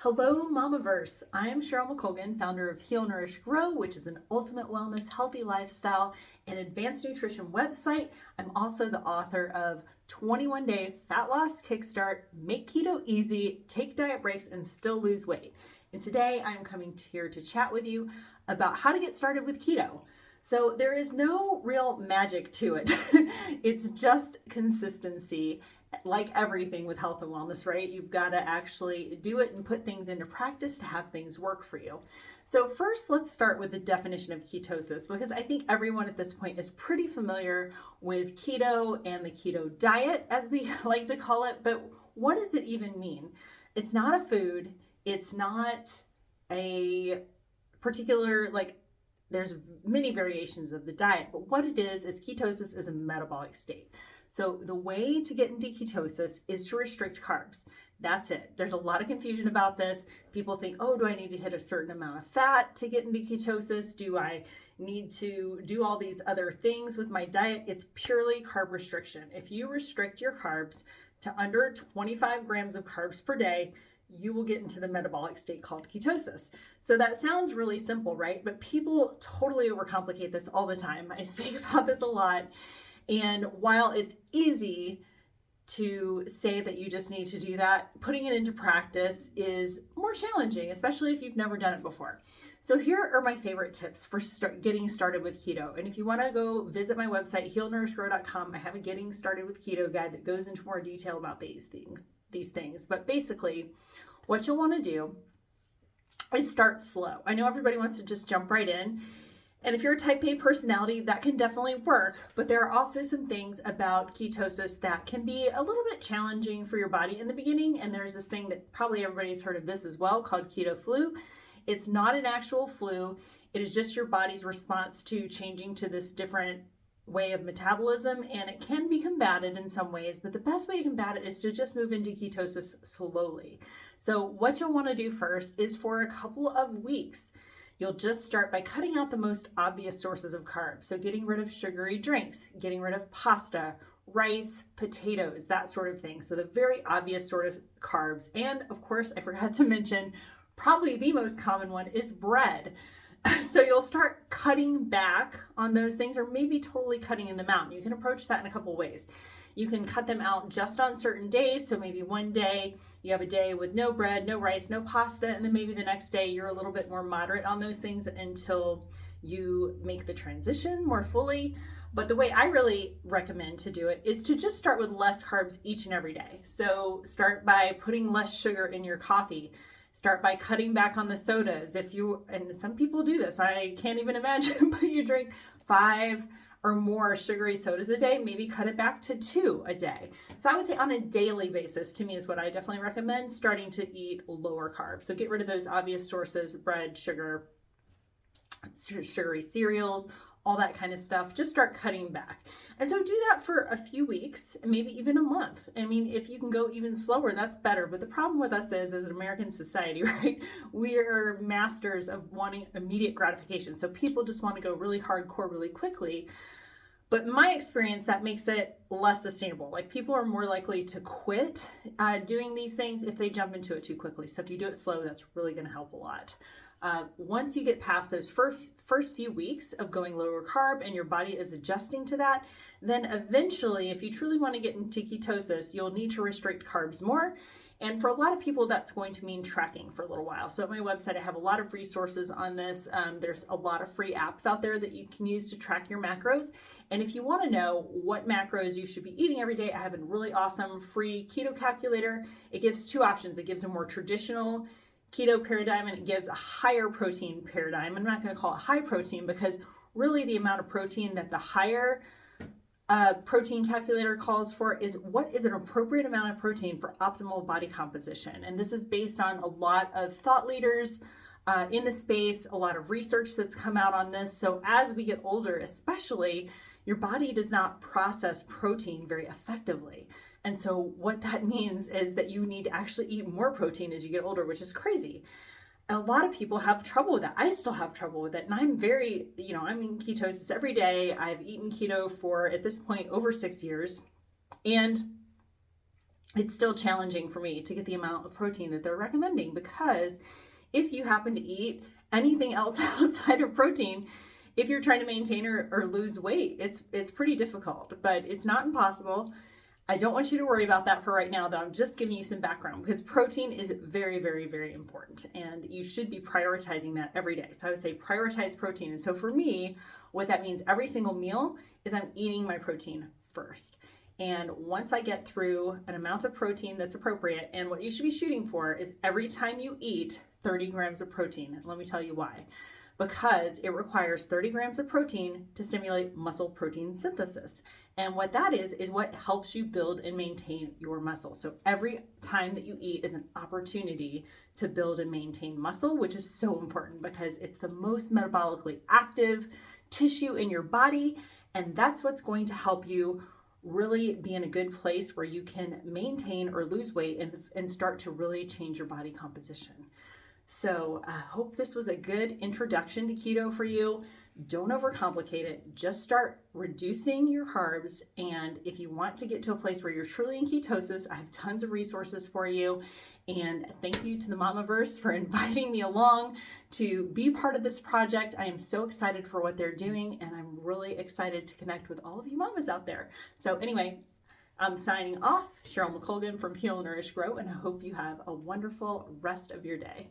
Hello, Mamaverse. I'm Cheryl McColgan, founder of Heal, Nourish, Grow, which is an ultimate wellness, healthy lifestyle, and advanced nutrition website. I'm also the author of 21 Day Fat Loss Kickstart, Make Keto Easy, Take Diet Breaks, and Still Lose Weight. And today I'm coming here to chat with you about how to get started with keto. So there is no real magic to it. It's just consistency. Like everything with health and wellness, right? You've got to actually do it and put things into practice to have things work for you. So first, let's start with the definition of ketosis, because I think everyone at this point is pretty familiar with keto and the keto diet, as we like to call it. But what does it even mean? It's not a food. It's not a particular, there's many variations of the diet, but what it is ketosis is a metabolic state. So the way to get into ketosis is to restrict carbs. That's it. There's a lot of confusion about this. People think, oh, do I need to hit a certain amount of fat to get into ketosis? Do I need to do all these other things with my diet? It's purely carb restriction. If you restrict your carbs to under 25 grams of carbs per day, you will get into the metabolic state called ketosis. So that sounds really simple, right? But people totally overcomplicate this all the time. I speak about this a lot. And while it's easy to say that you just need to do that, putting it into practice is more challenging, especially if you've never done it before. So here are my favorite tips for getting started with keto. And if you want to go visit my website, healnourishgrow.com, I have a getting started with keto guide that goes into more detail about these things. But basically, what you'll want to do is start slow. I know everybody wants to just jump right in. And if you're a type A personality, that can definitely work. But there are also some things about ketosis that can be a little bit challenging for your body in the beginning. And there's this thing that probably everybody's heard of this as well, called keto flu. It's not an actual flu. It is just your body's response to changing to this different way of metabolism, and it can be combated in some ways, but the best way to combat it is to just move into ketosis slowly. So what you'll want to do first is, for a couple of weeks, you'll just start by cutting out the most obvious sources of carbs. So getting rid of sugary drinks, getting rid of pasta, rice, potatoes, that sort of thing. So the very obvious sort of carbs. And of course, I forgot to mention, probably the most common one is bread. So you'll start cutting back on those things, or maybe totally cutting them out. You can approach that in a couple ways. You can cut them out just on certain days. So maybe one day you have a day with no bread, no rice, no pasta, and then maybe the next day you're a little bit more moderate on those things until you make the transition more fully. But the way I really recommend to do it is to just start with less carbs each and every day. So start by putting less sugar in your coffee. Start by cutting back on the sodas. And some people do this, I can't even imagine, but you drink 5 or more sugary sodas a day, maybe cut it back to 2 a day. So I would say on a daily basis, to me, is what I definitely recommend, starting to eat lower carbs. So get rid of those obvious sources, bread, sugar, sugary cereals, all that kind of stuff. Just start cutting back. And so do that for a few weeks, maybe even a month. I mean, if you can go even slower, that's better. But the problem with us is, as an American society, right, we are masters of wanting immediate gratification. So people just want to go really hardcore really quickly. But in my experience, that makes it less sustainable. Like, people are more likely to quit doing these things if they jump into it too quickly. So if you do it slow, that's really going to help a lot. Once you get past those first few weeks of going lower carb and your body is adjusting to that, then eventually, if you truly want to get into ketosis, you'll need to restrict carbs more. And for a lot of people, that's going to mean tracking for a little while. So at my website, I have a lot of resources on this. There's a lot of free apps out there that you can use to track your macros. And if you want to know what macros you should be eating every day, I have a really awesome free keto calculator. It gives 2 options. It gives a more traditional keto paradigm, and it gives a higher protein paradigm. I'm not going to call it high protein, because really the amount of protein that the higher protein calculator calls for is what is an appropriate amount of protein for optimal body composition. And this is based on a lot of thought leaders in the space, a lot of research that's come out on this. So as we get older, especially, your body does not process protein very effectively. And so what that means is that you need to actually eat more protein as you get older, which is crazy. And a lot of people have trouble with that. I still have trouble with it. And I'm I'm in ketosis every day. I've eaten keto for, at this point, over 6 years. And it's still challenging for me to get the amount of protein that they're recommending, because if you happen to eat anything else outside of protein, if you're trying to maintain or lose weight, it's pretty difficult, but it's not impossible. I don't want you to worry about that for right now, though. I'm just giving you some background, because protein is very, very, very important, and you should be prioritizing that every day. So I would say prioritize protein. And so for me, what that means every single meal is I'm eating my protein first. And once I get through an amount of protein that's appropriate, and what you should be shooting for is every time you eat 30 grams of protein. And let me tell you why. Because it requires 30 grams of protein to stimulate muscle protein synthesis. And what that is what helps you build and maintain your muscle. So every time that you eat is an opportunity to build and maintain muscle, which is so important because it's the most metabolically active tissue in your body. And that's what's going to help you really be in a good place where you can maintain or lose weight and start to really change your body composition. So I hope this was a good introduction to keto for you. Don't overcomplicate it. Just start reducing your carbs. And if you want to get to a place where you're truly in ketosis, I have tons of resources for you. And thank you to the Mamaverse for inviting me along to be part of this project. I am so excited for what they're doing, and I'm really excited to connect with all of you mamas out there. So anyway, I'm signing off. Cheryl McColgan from Heal, Nourish, Grow, and I hope you have a wonderful rest of your day.